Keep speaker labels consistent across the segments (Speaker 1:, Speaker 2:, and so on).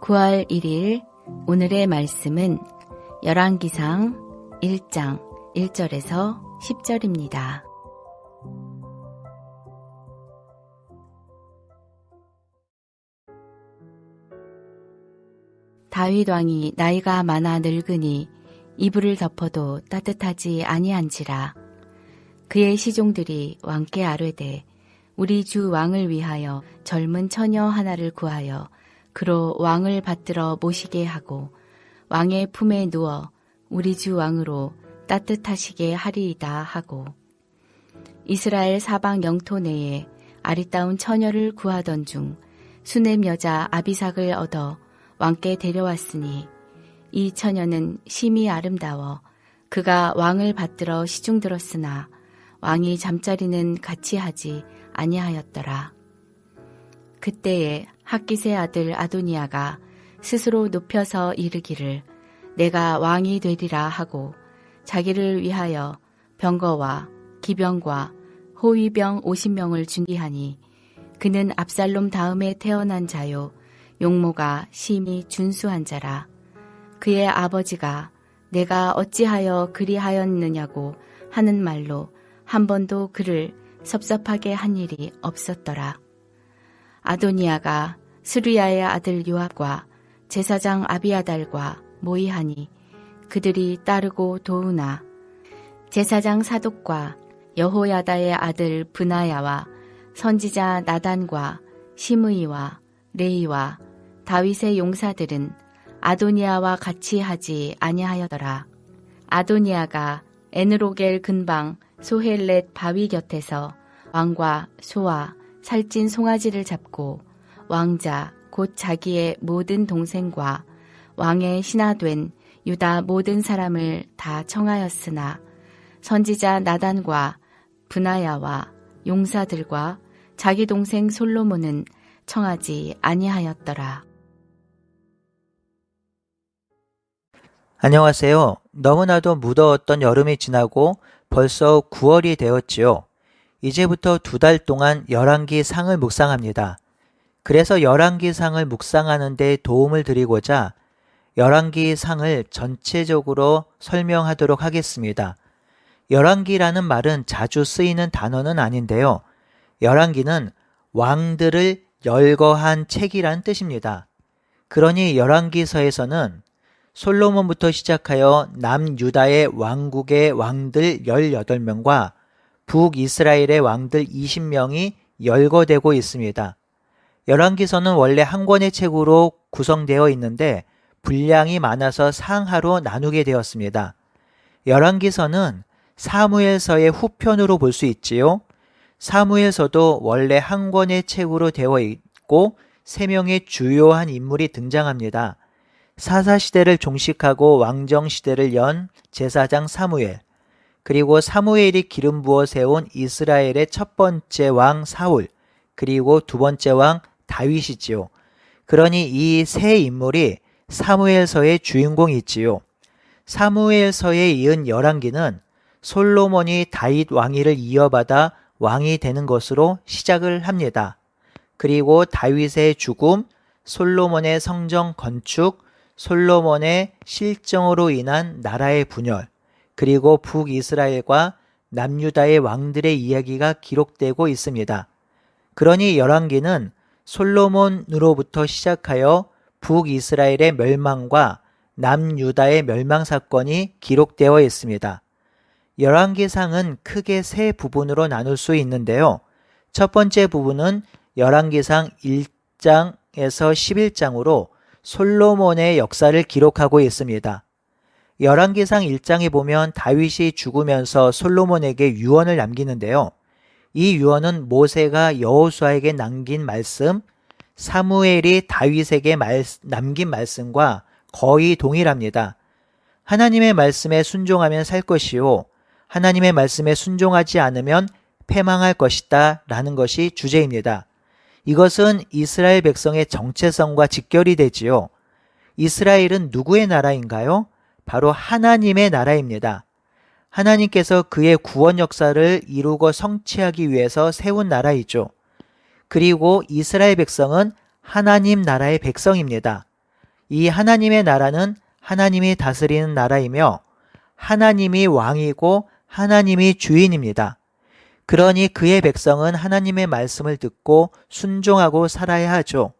Speaker 1: 9월 1일 오늘의 말씀은 열왕기상 1장 1절에서 10절입니다. 다윗 왕이 나이가 많아 늙으니 이불을 덮어도 따뜻하지 아니한지라. 그의 시종들이 왕께 아뢰되 우리 주 왕을 위하여 젊은 처녀 하나를 구하여 그로 왕을 받들어 모시게 하고 왕의 품에 누워 우리 주 왕으로 따뜻하시게 하리이다 하고, 이스라엘 사방 영토 내에 아리따운 처녀를 구하던 중 수넴 여자 아비삭을 얻어 왕께 데려왔으니 이 처녀는 심히 아름다워 그가 왕을 받들어 시중들었으나 왕이 잠자리는 같이 하지 아니하였더라. 그때에 핫깃의 아들 아도니아가 스스로 높여서 이르기를 내가 왕이 되리라 하고 자기를 위하여 병거와 기병과 호위병 50명을 준비하니 그는 압살롬 다음에 태어난 자요 용모가 심히 준수한 자라. 그의 아버지가 내가 어찌하여 그리하였느냐고 하는 말로 한 번도 그를 섭섭하게 한 일이 없었더라. 아도니아가 스루야의 아들 요압과 제사장 아비아달과 모이하니 그들이 따르고 도우나 제사장 사독과 여호야다의 아들 브나야와 선지자 나단과 시므이와 레이와 다윗의 용사들은 아도니아와 같이 하지 아니하였더라. 아도니아가 에느로겔 근방 소헬렛 바위 곁에서 왕과 소와 살찐 송아지를 잡고 왕자 곧 자기의 모든 동생과 왕의 신하된 유다 모든 사람을 다 청하였으나 선지자 나단과 브나야와 용사들과 자기 동생 솔로몬은 청하지 아니하였더라.
Speaker 2: 안녕하세요. 너무나도 무더웠던 여름이 지나고 벌써 9월이 되었지요. 이제부터 2달 동안 열왕기상을 묵상합니다. 그래서 열왕기상을 묵상하는 데 도움을 드리고자 열왕기상을 전체적으로 설명하도록 하겠습니다. 열왕기라는 말은 자주 쓰이는 단어는 아닌데요. 열왕기는 왕들을 열거한 책이란 뜻입니다. 그러니 열왕기서에서는 솔로몬부터 시작하여 남유다의 왕국의 왕들 18명과 북이스라엘의 왕들 20명이 열거되고 있습니다. 열왕기서는 원래 한 권의 책으로 구성되어 있는데 분량이 많아서 상하로 나누게 되었습니다. 열왕기서는 사무엘서의 후편으로 볼 수 있지요. 사무엘서도 원래 한 권의 책으로 되어 있고 3명의 주요한 인물이 등장합니다. 사사시대를 종식하고 왕정시대를 연 제사장 사무엘, 그리고 사무엘이 기름 부어 세운 이스라엘의 첫 번째 왕 사울, 그리고 두 번째 왕 다윗이지요. 그러니 이 세 인물이 사무엘서의 주인공이지요. 사무엘서에 이은 열왕기는 솔로몬이 다윗 왕위를 이어받아 왕이 되는 것으로 시작을 합니다. 그리고 다윗의 죽음, 솔로몬의 성전 건축, 솔로몬의 실정으로 인한 나라의 분열, 그리고 북이스라엘과 남유다의 왕들의 이야기가 기록되고 있습니다. 그러니 열왕기는 솔로몬으로부터 시작하여 북이스라엘의 멸망과 남유다의 멸망 사건이 기록되어 있습니다. 열왕기상은 크게 3 부분으로 나눌 수 있는데요. 첫 번째 부분은 열왕기상 1장에서 11장으로 솔로몬의 역사를 기록하고 있습니다. 열왕기상 1장에 보면 다윗이 죽으면서 솔로몬에게 유언을 남기는데요. 이 유언은 모세가 여호수아에게 남긴 말씀, 사무엘이 다윗에게 남긴 말씀과 거의 동일합니다. 하나님의 말씀에 순종하면 살 것이요, 하나님의 말씀에 순종하지 않으면 패망할 것이다 라는 것이 주제입니다. 이것은 이스라엘 백성의 정체성과 직결이 되지요. 이스라엘은 누구의 나라인가요? 바로 하나님의 나라입니다. 하나님께서 그의 구원 역사를 이루고 성취하기 위해서 세운 나라이죠. 그리고 이스라엘 백성은 하나님 나라의 백성입니다. 이 하나님의 나라는 하나님이 다스리는 나라이며 하나님이 왕이고 하나님이 주인입니다. 그러니 그의 백성은 하나님의 말씀을 듣고 순종하고 살아야 하죠.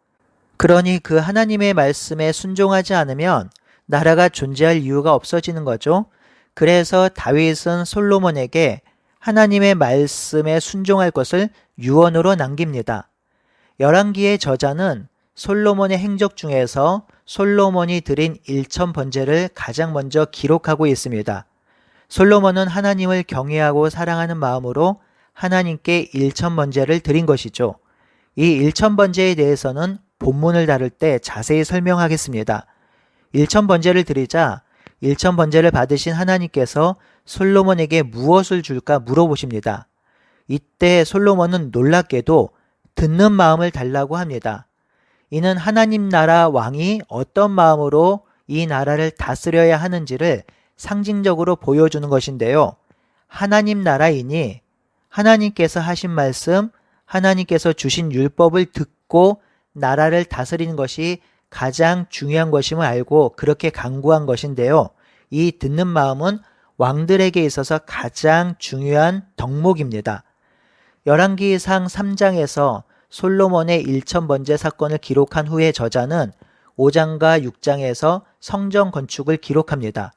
Speaker 2: 그러니 그 하나님의 말씀에 순종하지 않으면 나라가 존재할 이유가 없어지는 거죠. 그래서 다윗은 솔로몬에게 하나님의 말씀에 순종할 것을 유언으로 남깁니다. 열왕기의 저자는 솔로몬의 행적 중에서 솔로몬이 드린 1000번제를 가장 먼저 기록하고 있습니다. 솔로몬은 하나님을 경외하고 사랑하는 마음으로 하나님께 1000번제를 드린 것이죠. 이 1000번제에 대해서는 본문을 다룰 때 자세히 설명하겠습니다. 1000번제를 드리자 1000번제를 받으신 하나님께서 솔로몬에게 무엇을 줄까 물어보십니다. 이때 솔로몬은 놀랍게도 듣는 마음을 달라고 합니다. 이는 하나님 나라 왕이 어떤 마음으로 이 나라를 다스려야 하는지를 상징적으로 보여주는 것인데요. 하나님 나라이니 하나님께서 하신 말씀, 하나님께서 주신 율법을 듣고 나라를 다스리는 것이 가장 중요한 것임을 알고 그렇게 간구한 것인데요. 이 듣는 마음은 왕들에게 있어서 가장 중요한 덕목입니다. 열왕기상 3장에서 솔로몬의 1000번제 사건을 기록한 후에 저자는 5장과 6장에서 성전 건축을 기록합니다.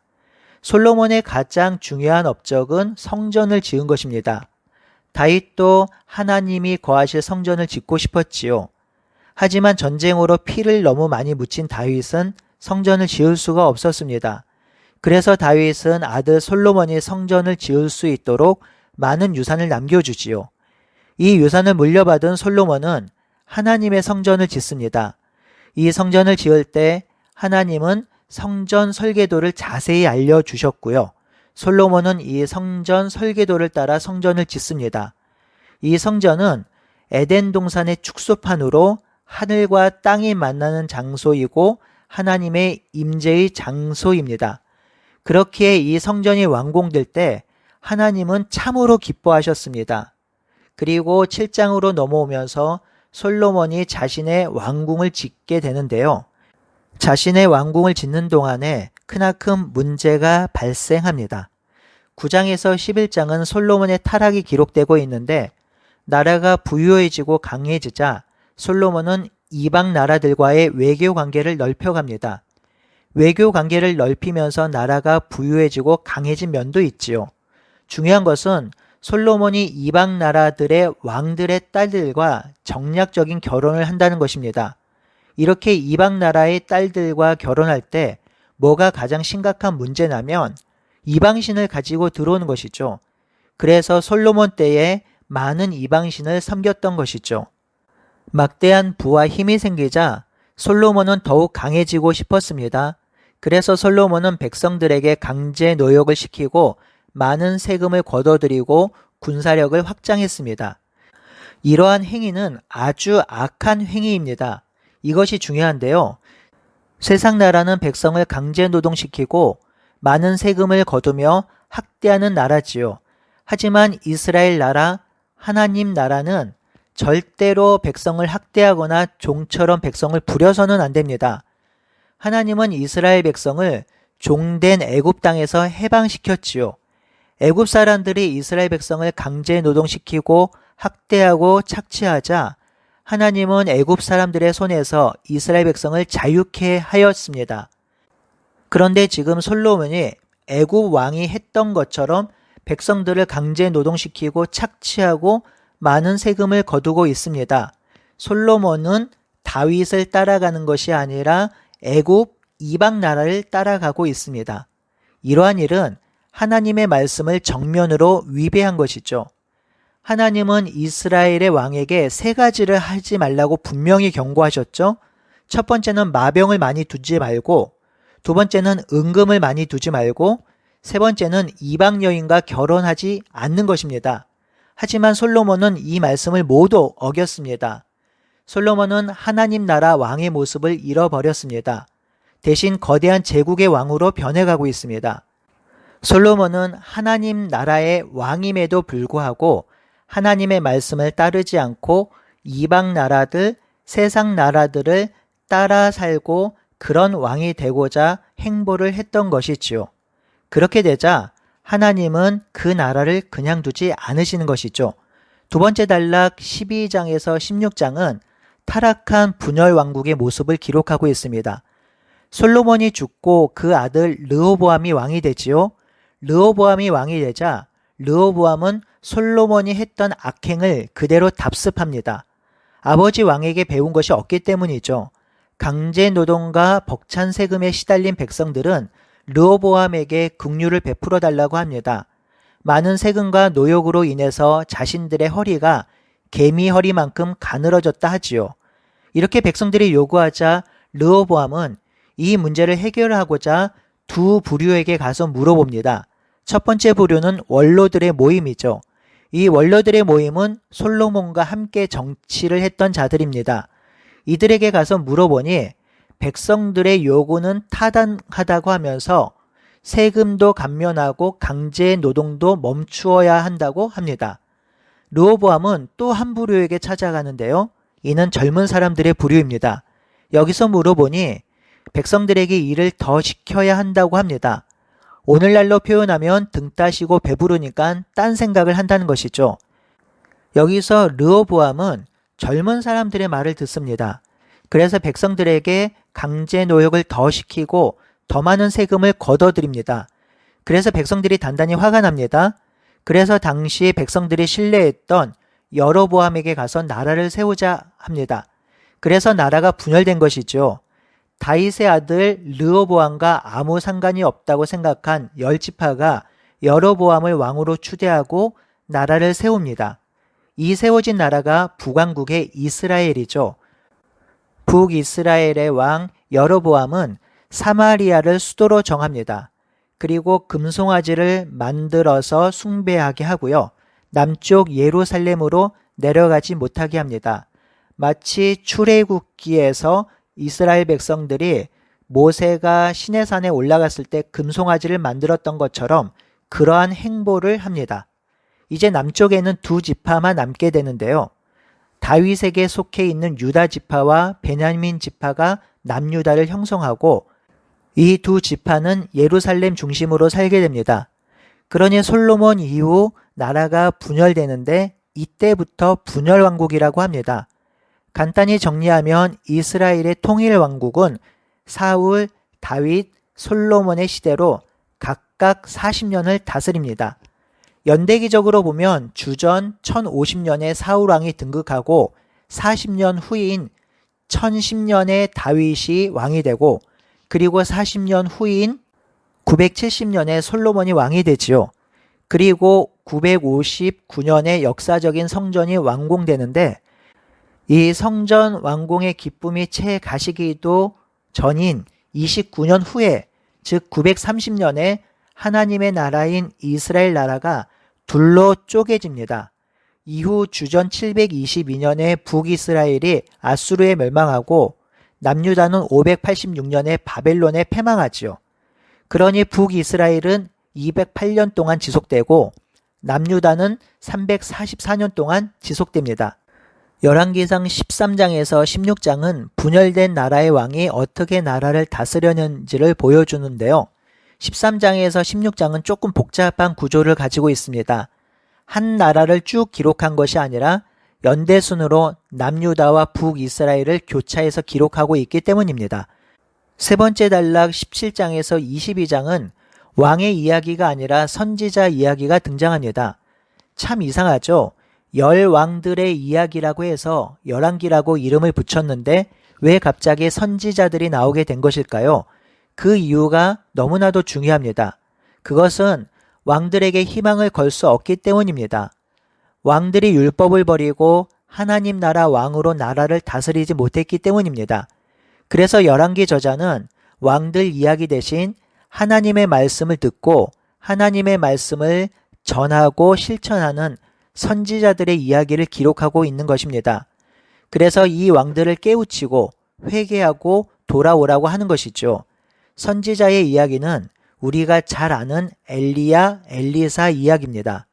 Speaker 2: 솔로몬의 가장 중요한 업적은 성전을 지은 것입니다. 다윗도 하나님이 거하실 성전을 짓고 싶었지요. 하지만 전쟁으로 피를 너무 많이 묻힌 다윗은 성전을 지을 수가 없었습니다. 그래서 다윗은 아들 솔로몬이 성전을 지을 수 있도록 많은 유산을 남겨주지요. 이 유산을 물려받은 솔로몬은 하나님의 성전을 짓습니다. 이 성전을 지을 때 하나님은 성전 설계도를 자세히 알려주셨고요. 솔로몬은 이 성전 설계도를 따라 성전을 짓습니다. 이 성전은 에덴 동산의 축소판으로 하늘과 땅이 만나는 장소이고 하나님의 임재의 장소입니다. 그렇기에 이 성전이 완공될 때 하나님은 참으로 기뻐하셨습니다. 그리고 7장으로 넘어오면서 솔로몬이 자신의 왕궁을 짓게 되는데요. 자신의 왕궁을 짓는 동안에 크나큰 문제가 발생합니다. 9장에서 11장은 솔로몬의 타락이 기록되고 있는데 나라가 부유해지고 강해지자 솔로몬은 이방 나라들과의 외교 관계를 넓혀갑니다. 외교 관계를 넓히면서 나라가 부유해지고 강해진 면도 있지요. 중요한 것은 솔로몬이 이방 나라들의 왕들의 딸들과 정략적인 결혼을 한다는 것입니다. 이렇게 이방 나라의 딸들과 결혼할 때 뭐가 가장 심각한 문제냐면 이방신을 가지고 들어오는 것이죠. 그래서 솔로몬 때에 많은 이방신을 섬겼던 것이죠. 막대한 부와 힘이 생기자 솔로몬은 더욱 강해지고 싶었습니다. 그래서 솔로몬은 백성들에게 강제 노역을 시키고 많은 세금을 걷어들이고 군사력을 확장했습니다. 이러한 행위는 아주 악한 행위입니다. 이것이 중요한데요. 세상 나라는 백성을 강제 노동시키고 많은 세금을 거두며 학대하는 나라지요. 하지만 이스라엘 나라, 하나님 나라는 절대로 백성을 학대하거나 종처럼 백성을 부려서는 안 됩니다. 하나님은 이스라엘 백성을 종된 애굽 땅에서 해방시켰지요. 애굽 사람들이 이스라엘 백성을 강제 노동시키고 학대하고 착취하자 하나님은 애굽 사람들의 손에서 이스라엘 백성을 자유케 하였습니다. 그런데 지금 솔로몬이 애굽 왕이 했던 것처럼 백성들을 강제 노동시키고 착취하고 많은 세금을 거두고 있습니다. 솔로몬은 다윗을 따라가는 것이 아니라 애굽 이방 나라를 따라가고 있습니다. 이러한 일은 하나님의 말씀을 정면으로 위배한 것이죠. 하나님은 이스라엘의 왕에게 3가지를 하지 말라고 분명히 경고하셨죠. 첫 번째는 마병을 많이 두지 말고, 두 번째는 은금을 많이 두지 말고, 세 번째는 이방 여인과 결혼하지 않는 것입니다. 하지만 솔로몬은 이 말씀을 모두 어겼습니다. 솔로몬은 하나님 나라 왕의 모습을 잃어버렸습니다. 대신 거대한 제국의 왕으로 변해가고 있습니다. 솔로몬은 하나님 나라의 왕임에도 불구하고 하나님의 말씀을 따르지 않고 이방 나라들, 세상 나라들을 따라 살고 그런 왕이 되고자 행보를 했던 것이지요. 그렇게 되자 하나님은 그 나라를 그냥 두지 않으시는 것이죠. 두 번째 단락 12장에서 16장은 타락한 분열 왕국의 모습을 기록하고 있습니다. 솔로몬이 죽고 그 아들 르호보암이 왕이 되지요. 르호보암이 왕이 되자 르호보암은 솔로몬이 했던 악행을 그대로 답습합니다. 아버지 왕에게 배운 것이 없기 때문이죠. 강제 노동과 벅찬 세금에 시달린 백성들은 르호보암에게 긍휼을 베풀어 달라고 합니다. 많은 세금과 노역으로 인해서 자신들의 허리가 개미 허리만큼 가늘어졌다 하지요. 이렇게 백성들이 요구하자 르호보암은 이 문제를 해결하고자 두 부류에게 가서 물어봅니다. 첫 번째 부류는 원로들의 모임이죠. 이 원로들의 모임은 솔로몬과 함께 정치를 했던 자들입니다. 이들에게 가서 물어보니 백성들의 요구는 타당하다고 하면서 세금도 감면하고 강제 노동도 멈추어야 한다고 합니다. 르호보암은 또 한 부류에게 찾아가는데요. 이는 젊은 사람들의 부류입니다. 여기서 물어보니 백성들에게 일을 더 시켜야 한다고 합니다. 오늘날로 표현하면 등 따시고 배부르니까 딴 생각을 한다는 것이죠. 여기서 르호보암은 젊은 사람들의 말을 듣습니다. 그래서 백성들에게 강제 노역을 더 시키고 더 많은 세금을 걷어들입니다. 그래서 백성들이 단단히 화가 납니다. 그래서 당시 백성들이 신뢰했던 여로보암에게 가서 나라를 세우자 합니다. 그래서 나라가 분열된 것이죠. 다윗의 아들 르호보암과 아무 상관이 없다고 생각한 열지파가 여로보암을 왕으로 추대하고 나라를 세웁니다. 이 세워진 나라가 북왕국의 이스라엘이죠. 북이스라엘의 왕 여로보암은 사마리아를 수도로 정합니다. 그리고 금송아지를 만들어서 숭배하게 하고요. 남쪽 예루살렘으로 내려가지 못하게 합니다. 마치 출애굽기에서 이스라엘 백성들이 모세가 시내산에 올라갔을 때 금송아지를 만들었던 것처럼 그러한 행보를 합니다. 이제 남쪽에는 두 지파만 남게 되는데요. 다윗에게 속해 있는 유다 지파와 베냐민 지파가 남유다를 형성하고 이 두 지파는 예루살렘 중심으로 살게 됩니다. 그러니 솔로몬 이후 나라가 분열되는데 이때부터 분열왕국이라고 합니다. 간단히 정리하면 이스라엘의 통일왕국은 사울, 다윗, 솔로몬의 시대로 각각 40년을 다스립니다. 연대기적으로 보면 주전 1050년에 사울왕이 등극하고 40년 후인 1010년에 다윗이 왕이 되고 그리고 40년 후인 970년에 솔로몬이 왕이 되지요. 그리고 959년에 역사적인 성전이 완공되는데 이 성전 완공의 기쁨이 채 가시기도 전인 29년 후에 즉 930년에 하나님의 나라인 이스라엘 나라가 둘로 쪼개집니다. 이후 주전 722년에 북이스라엘이 아수르에 멸망하고 남유다는 586년에 바벨론에 패망하지요. 그러니 북이스라엘은 208년 동안 지속되고 남유다는 344년 동안 지속됩니다. 열왕기상 13장에서 16장은 분열된 나라의 왕이 어떻게 나라를 다스렸는지를 보여주는데요. 13장에서 16장은 조금 복잡한 구조를 가지고 있습니다. 한 나라를 쭉 기록한 것이 아니라 연대순으로 남유다와 북이스라엘을 교차해서 기록하고 있기 때문입니다. 세 번째 단락 17장에서 22장은 왕의 이야기가 아니라 선지자 이야기가 등장합니다. 참 이상하죠? 열왕들의 이야기라고 해서 열왕기라고 이름을 붙였는데 왜 갑자기 선지자들이 나오게 된 것일까요? 그 이유가 너무나도 중요합니다. 그것은 왕들에게 희망을 걸 수 없기 때문입니다. 왕들이 율법을 버리고 하나님 나라 왕으로 나라를 다스리지 못했기 때문입니다. 그래서 열왕기 저자는 왕들 이야기 대신 하나님의 말씀을 듣고 하나님의 말씀을 전하고 실천하는 선지자들의 이야기를 기록하고 있는 것입니다. 그래서 이 왕들을 깨우치고 회개하고 돌아오라고 하는 것이죠. 선지자의 이야기는 우리가 잘 아는 엘리야, 엘리사 이야기입니다.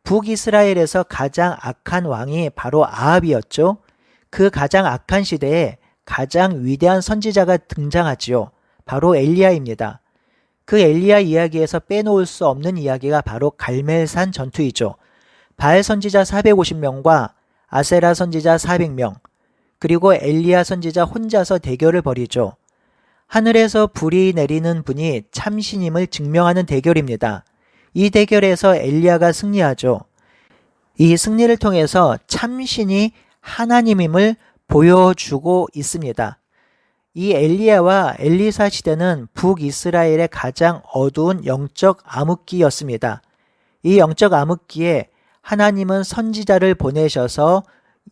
Speaker 2: 북이스라엘에서 가장 악한 왕이 바로 아합이었죠. 그 가장 악한 시대에 가장 위대한 선지자가 등장하지요. 바로 엘리야입니다. 그 엘리야 이야기에서 빼놓을 수 없는 이야기가 바로 갈멜산 전투이죠. 바알 선지자 450명과 아세라 선지자 400명, 그리고 엘리야 선지자 혼자서 대결을 벌이죠. 하늘에서 불이 내리는 분이 참신임을 증명하는 대결입니다. 이 대결에서 엘리야가 승리하죠. 이 승리를 통해서 참신이 하나님임을 보여주고 있습니다. 이 엘리야와 엘리사 시대는 북이스라엘의 가장 어두운 영적 암흑기였습니다. 이 영적 암흑기에 하나님은 선지자를 보내셔서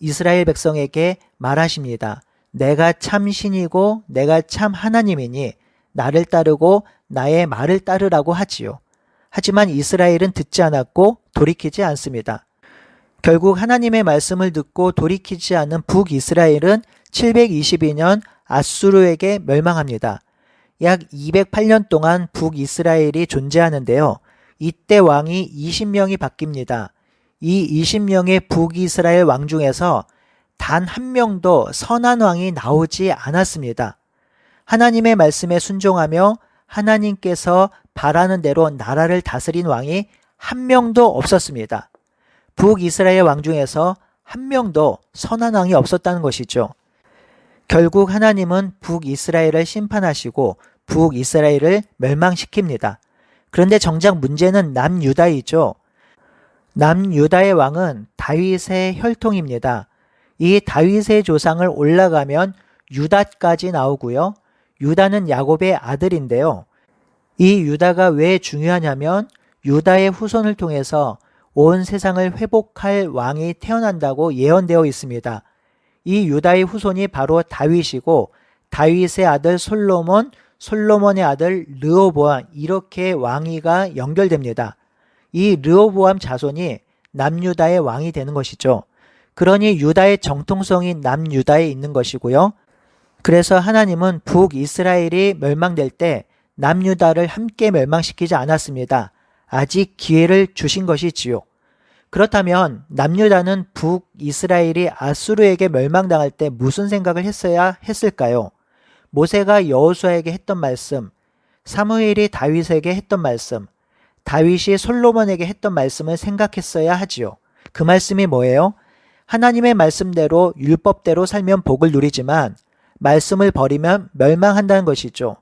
Speaker 2: 이스라엘 백성에게 말하십니다. 내가 참 신이고 내가 참 하나님이니 나를 따르고 나의 말을 따르라고 하지요. 하지만 이스라엘은 듣지 않았고 돌이키지 않습니다. 결국 하나님의 말씀을 듣고 돌이키지 않는 북이스라엘은 722년 아수르에게 멸망합니다. 약 208년 동안 북이스라엘이 존재하는데요. 이때 왕이 20명이 바뀝니다. 이 20명의 북이스라엘 왕 중에서 단 한 명도 선한 왕이 나오지 않았습니다. 하나님의 말씀에 순종하며 하나님께서 바라는 대로 나라를 다스린 왕이 한 명도 없었습니다. 북이스라엘 왕 중에서 한 명도 선한 왕이 없었다는 것이죠. 결국 하나님은 북이스라엘을 심판하시고 북이스라엘을 멸망시킵니다. 그런데 정작 문제는 남유다이죠. 남유다의 왕은 다윗의 혈통입니다. 이 다윗의 조상을 올라가면 유다까지 나오고요. 유다는 야곱의 아들인데요. 이 유다가 왜 중요하냐면 유다의 후손을 통해서 온 세상을 회복할 왕이 태어난다고 예언되어 있습니다. 이 유다의 후손이 바로 다윗이고 다윗의 아들 솔로몬, 솔로몬의 아들 르호보암, 이렇게 왕위가 연결됩니다. 이 르호보암 자손이 남유다의 왕이 되는 것이죠. 그러니 유다의 정통성이 남유다에 있는 것이고요. 그래서 하나님은 북이스라엘이 멸망될 때 남유다를 함께 멸망시키지 않았습니다. 아직 기회를 주신 것이지요. 그렇다면 남유다는 북이스라엘이 아수르에게 멸망당할 때 무슨 생각을 했어야 했을까요? 모세가 여호수아에게 했던 말씀, 사무엘이 다윗에게 했던 말씀, 다윗이 솔로몬에게 했던 말씀을 생각했어야 하지요. 그 말씀이 뭐예요? 하나님의 말씀대로 율법대로 살면 복을 누리지만 말씀을 버리면 멸망한다는 것이죠.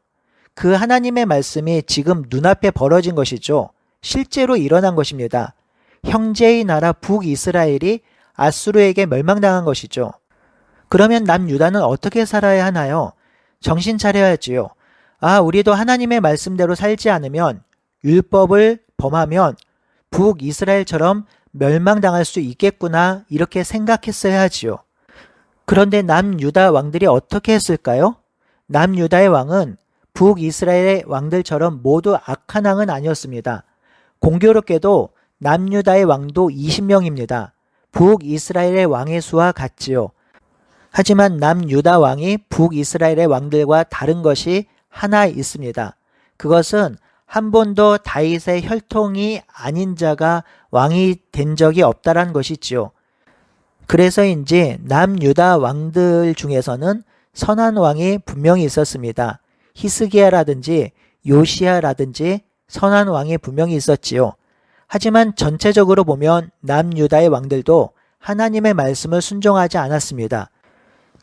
Speaker 2: 그 하나님의 말씀이 지금 눈앞에 벌어진 것이죠. 실제로 일어난 것입니다. 형제의 나라 북이스라엘이 아수르에게 멸망당한 것이죠. 그러면 남유다는 어떻게 살아야 하나요? 정신 차려야지요. 우리도 하나님의 말씀대로 살지 않으면 율법을 범하면 북이스라엘처럼 멸망당할 수 있겠구나, 이렇게 생각했어야 하지요. 그런데 남유다 왕들이 어떻게 했을까요? 남유다의 왕은 북이스라엘의 왕들처럼 모두 악한 왕은 아니었습니다. 공교롭게도 남유다의 왕도 20명입니다. 북이스라엘의 왕의 수와 같지요. 하지만 남유다 왕이 북이스라엘의 왕들과 다른 것이 하나 있습니다. 그것은 한 번도 다윗의 혈통이 아닌 자가 왕이 된 적이 없다란 것이지요. 그래서인지 남유다 왕들 중에서는 선한 왕이 분명히 있었습니다. 히스기야라든지 요시야라든지 선한 왕이 분명히 있었지요. 하지만 전체적으로 보면 남유다의 왕들도 하나님의 말씀을 순종하지 않았습니다.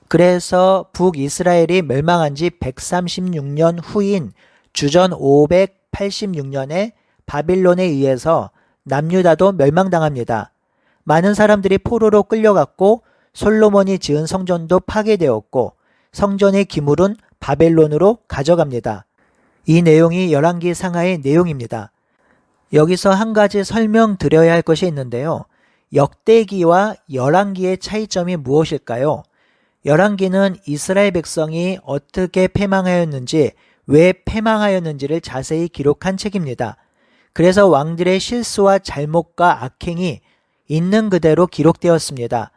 Speaker 2: 그래서 북이스라엘이 멸망한 지 136년 후인 주전 586년에 바빌론에 의해서 남유다도 멸망당합니다. 많은 사람들이 포로로 끌려갔고 솔로몬이 지은 성전도 파괴되었고 성전의 기물은 바벨론으로 가져갑니다. 이 내용이 열왕기 상하의 내용입니다. 여기서 한 가지 설명드려야 할 것이 있는데요. 역대기와 열왕기의 차이점이 무엇일까요? 열왕기는 이스라엘 백성이 어떻게 패망하였는지, 왜 패망하였는지를 자세히 기록한 책입니다. 그래서 왕들의 실수와 잘못과 악행이 있는 그대로 기록되었습니다.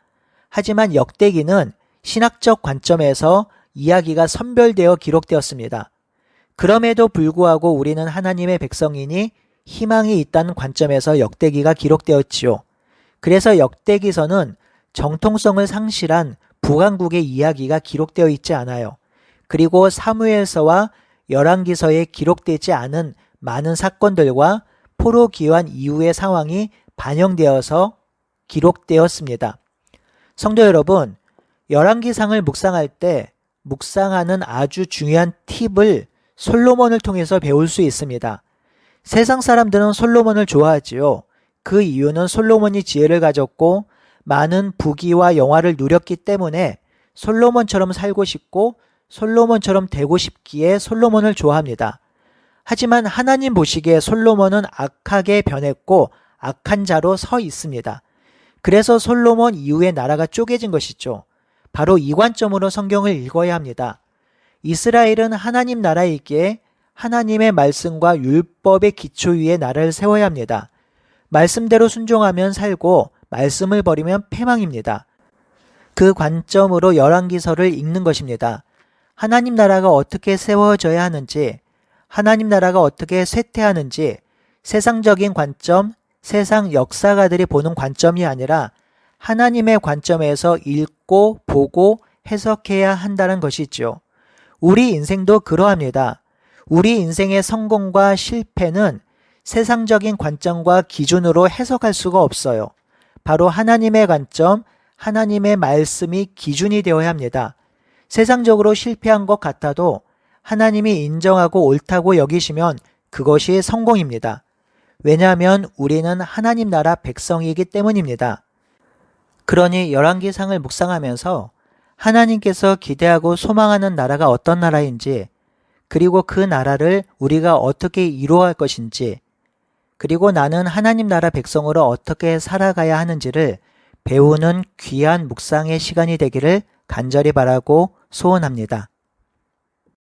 Speaker 2: 하지만 역대기는 신학적 관점에서 이야기가 선별되어 기록되었습니다. 그럼에도 불구하고 우리는 하나님의 백성이니 희망이 있다는 관점에서 역대기가 기록되었지요. 그래서 역대기서는 정통성을 상실한 북왕국의 이야기가 기록되어 있지 않아요. 그리고 사무엘서와 열왕기서에 기록되지 않은 많은 사건들과 포로 귀환 이후의 상황이 반영되어서 기록되었습니다. 성도 여러분, 열왕기상을 묵상할 때 묵상하는 아주 중요한 팁을 솔로몬을 통해서 배울 수 있습니다. 세상 사람들은 솔로몬을 좋아하지요. 그 이유는 솔로몬이 지혜를 가졌고 많은 부귀와 영화를 누렸기 때문에 솔로몬처럼 살고 싶고 솔로몬처럼 되고 싶기에 솔로몬을 좋아합니다. 하지만 하나님 보시기에 솔로몬은 악하게 변했고 악한 자로 서 있습니다. 그래서 솔로몬 이후에 나라가 쪼개진 것이죠. 바로 이 관점으로 성경을 읽어야 합니다. 이스라엘은 하나님 나라이기에 하나님의 말씀과 율법의 기초 위에 나라를 세워야 합니다. 말씀대로 순종하면 살고 말씀을 버리면 패망입니다. 그 관점으로 열왕기서를 읽는 것입니다. 하나님 나라가 어떻게 세워져야 하는지, 하나님 나라가 어떻게 쇠퇴하는지 세상적인 관점, 세상 역사가들이 보는 관점이 아니라 하나님의 관점에서 읽고 보고 해석해야 한다는 것이죠. 우리 인생도 그러합니다. 우리 인생의 성공과 실패는 세상적인 관점과 기준으로 해석할 수가 없어요. 바로 하나님의 관점, 하나님의 말씀이 기준이 되어야 합니다. 세상적으로 실패한 것 같아도 하나님이 인정하고 옳다고 여기시면 그것이 성공입니다. 왜냐하면 우리는 하나님 나라 백성이기 때문입니다. 그러니 열왕기상을 묵상하면서 하나님께서 기대하고 소망하는 나라가 어떤 나라인지, 그리고 그 나라를 우리가 어떻게 이루어갈 것인지, 그리고 나는 하나님 나라 백성으로 어떻게 살아가야 하는지를 배우는 귀한 묵상의 시간이 되기를 간절히 바라고 소원합니다.